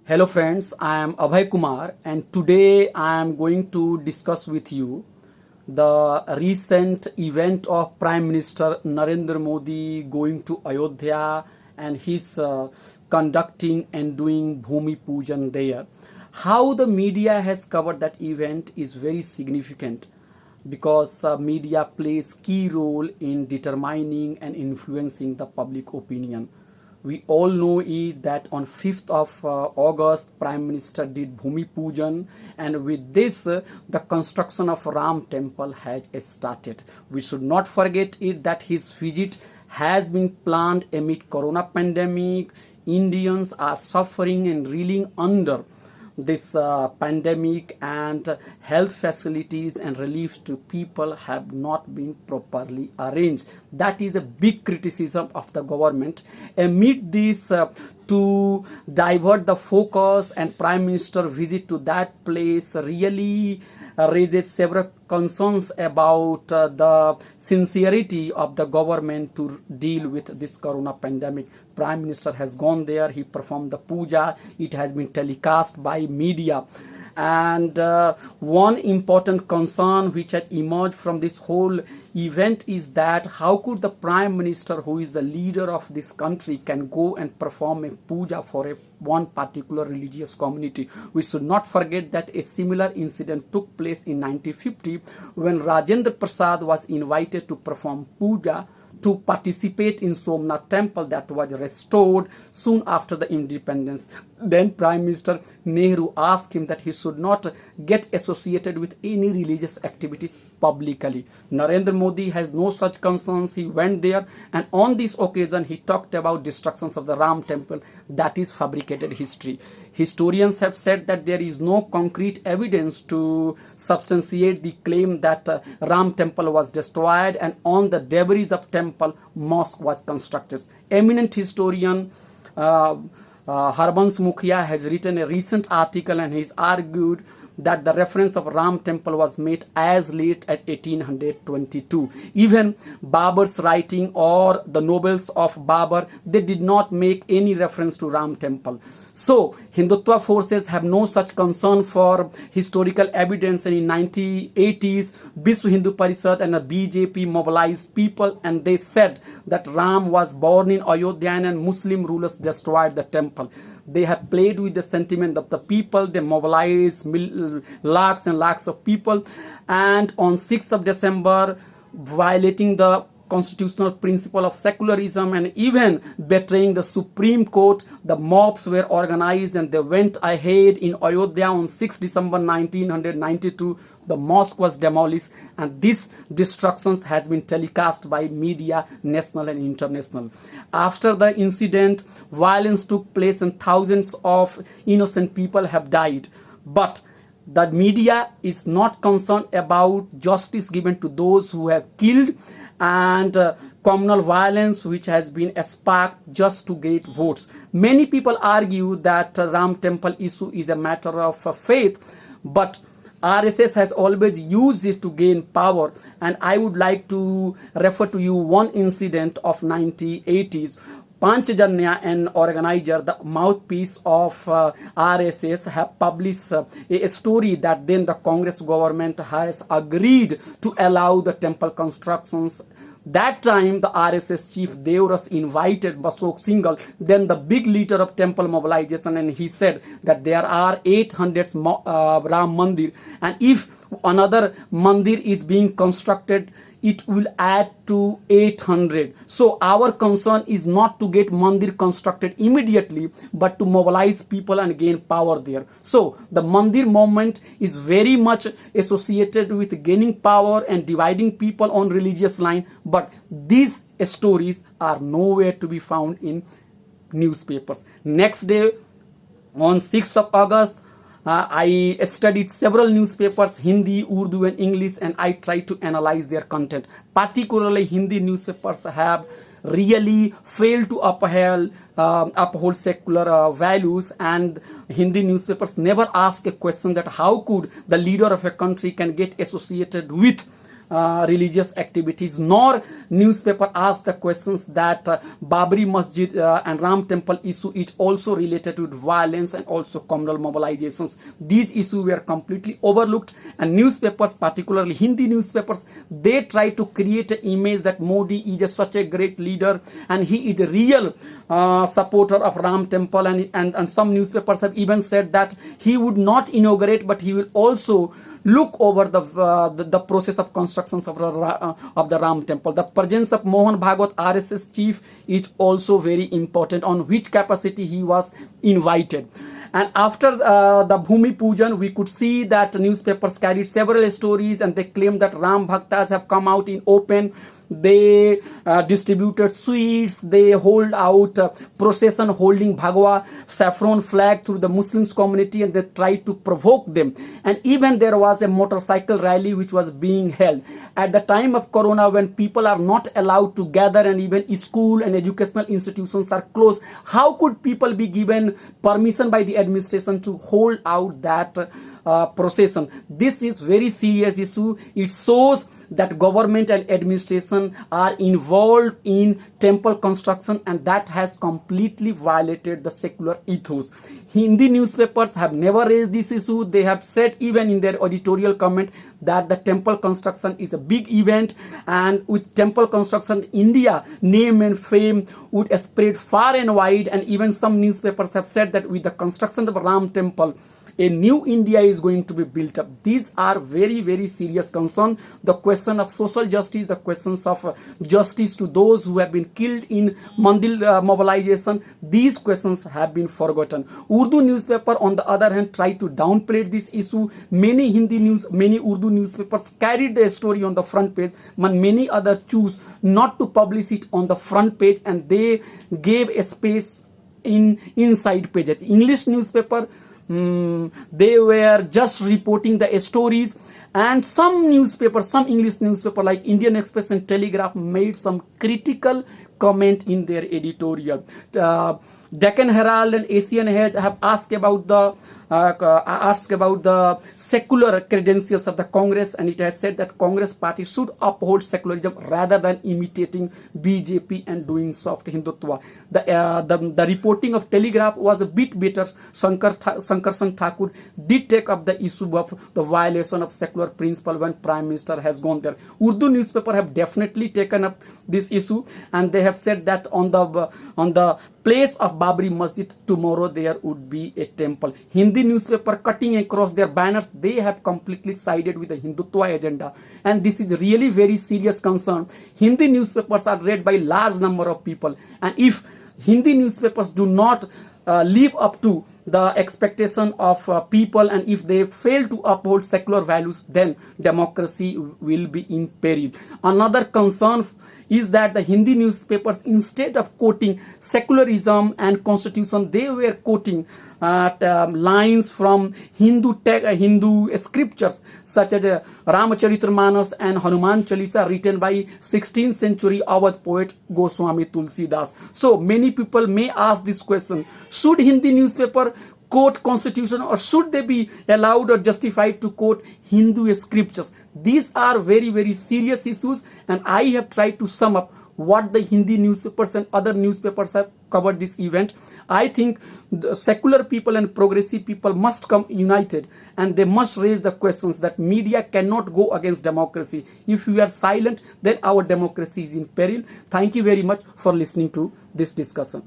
Hello friends, I am Abhay Kumar and today I am going to discuss with you the recent event of Prime Minister Narendra Modi going to Ayodhya and his conducting and doing Bhumi Pujan there. How the media has covered that event is very significant because media plays key role in determining and influencing the public opinion. We all know it that on 5th of August, Prime Minister did Bhumi Pujan, and with this, the construction of Ram Temple has started. We should not forget it that his visit has been planned amid Corona pandemic. Indians are suffering and reeling under this pandemic, and health facilities and reliefs to people have not been properly arranged. That is a big criticism of the government. Amid this, to divert the focus and Prime Minister visit to that place really raises several concerns about the sincerity of the government to deal with this corona pandemic. Prime Minister has gone there, he performed the puja, it has been telecast by media. And one important concern which has emerged from this whole event is that how could the Prime Minister, who is the leader of this country, can go and perform a puja for one particular religious community. We should not forget that a similar incident took place in 1950 when Rajendra Prasad was invited to perform puja to participate in Somnath temple that was restored soon after the independence. Then Prime Minister Nehru asked him that he should not get associated with any religious activities publicly. Narendra Modi has no such concerns. He went there, and on this occasion he talked about destructions of the Ram temple. That is fabricated history. Historians have said that there is no concrete evidence to substantiate the claim that Ram temple was destroyed and on the debris of temple mosque was constructed. Eminent historian Harbans Mukhia has written a recent article, and he's argued that the reference of Ram temple was made as late as 1822. Even Babur's writing or the novels of Babur, they did not make any reference to Ram temple. So Hindutva forces have no such concern for historical evidence, and in 1980s Vishwa Hindu Parishad and the BJP mobilized people, and they said that Ram was born in Ayodhya and Muslim rulers destroyed the temple. They have played with the sentiment of the people. They mobilized lakhs and lakhs of people, and on 6th of December, violating the constitutional principle of secularism and even betraying the Supreme Court, the mobs were organized and they went ahead in Ayodhya on 6 December 1992. The mosque was demolished, and this destructions has been telecast by media, national and international. After the incident, violence took place and thousands of innocent people have died. But the media is not concerned about justice given to those who have killed, and communal violence which has been sparked just to get votes. Many people argue that Ram temple issue is a matter of faith, but RSS has always used this to gain power, and I would like to refer to you one incident of 1980s. Panchajanya, an organizer, the mouthpiece of RSS, have published a story that then the Congress government has agreed to allow the temple constructions. That time, the RSS chief Devras invited Basok Singhal, then the big leader of temple mobilization, and he said that there are 800 Ram Mandir, and if another mandir is being constructed, it will add to 800. So our concern is not to get mandir constructed immediately, but to mobilize people and gain power there. So the mandir movement is very much associated with gaining power and dividing people on religious line, but these stories are nowhere to be found in newspapers. Next day, on 6th of August, I studied several newspapers, Hindi, Urdu and English, and I tried to analyze their content. Particularly Hindi newspapers have really failed to uphold secular values, and Hindi newspapers never ask a question that how could the leader of a country can get associated with religious activities, nor newspaper asked the questions that Babri Masjid and Ram Temple issue is also related to violence and also communal mobilizations. These issues were completely overlooked, and newspapers, particularly Hindi newspapers, they try to create an image that Modi is such a great leader and he is a real supporter of Ram Temple, and some newspapers have even said that he would not inaugurate, but he will also look over the process of constructions of the Ram Temple. The presence of Mohan Bhagwat, RSS chief, is also very important, on which capacity he was invited. And after the Bhumi Pujan, we could see that newspapers carried several stories, and they claimed that Ram Bhaktas have come out in open. They distributed sweets, they hold out procession holding Bhagwa saffron flag through the Muslims community, and they tried to provoke them. And even there was a motorcycle rally which was being held. At the time of Corona, when people are not allowed to gather and even school and educational institutions are closed, how could people be given permission by the administration to hold out that procession? This is very serious issue. It shows that government and administration are involved in temple construction, and that has completely violated the secular ethos. Hindi newspapers have never raised this issue. They have said even in their editorial comment that the temple construction is a big event, and with temple construction, India name and fame would spread far and wide. And even some newspapers have said that with the construction of Ram Temple, a new India is going to be built up. These are very, very serious concerns. The question of social justice, the questions of justice to those who have been killed in Mandir mobilization, these questions have been forgotten. Urdu newspaper, on the other hand, tried to downplay this issue. Many Urdu newspapers carried the story on the front page, but many others choose not to publish it on the front page, and they gave a space in inside pages. English newspaper, they were just reporting the stories, and some English newspaper like Indian Express and Telegraph made some critical comment in their editorial. Deccan Herald and Asian Age have asked about the secular credentials of the Congress, and it has said that Congress party should uphold secularism rather than imitating BJP and doing soft Hindutva. The reporting of Telegraph was a bit better. Sankarshan Thakur did take up the issue of the violation of secular principle when Prime Minister has gone there. Urdu newspaper have definitely taken up this issue, and they have said that on the place of Babri Masjid tomorrow there would be a temple. Hindi newspaper cutting across their banners, they have completely sided with the Hindutva agenda, and this is really very serious concern. Hindi newspapers are read by large number of people, and if Hindi newspapers do not live up to the expectation of people, and if they fail to uphold secular values, then democracy will be in peril. Another concern is that the Hindi newspapers, instead of quoting secularism and constitution, they were quoting lines from Hindu scriptures such as Ramacharitra and Hanuman Chalisa, written by 16th century Awadh poet Goswami Tulsidas. So many people may ask this question: should Hindi newspaper quote constitution, or should they be allowed or justified to quote Hindu scriptures? These are very, very serious issues, and I have tried to sum up what the Hindi newspapers and other newspapers have covered this event. I think the secular people and progressive people must come united, and they must raise the questions that media cannot go against democracy. If we are silent, then our democracy is in peril. Thank you very much for listening to this discussion.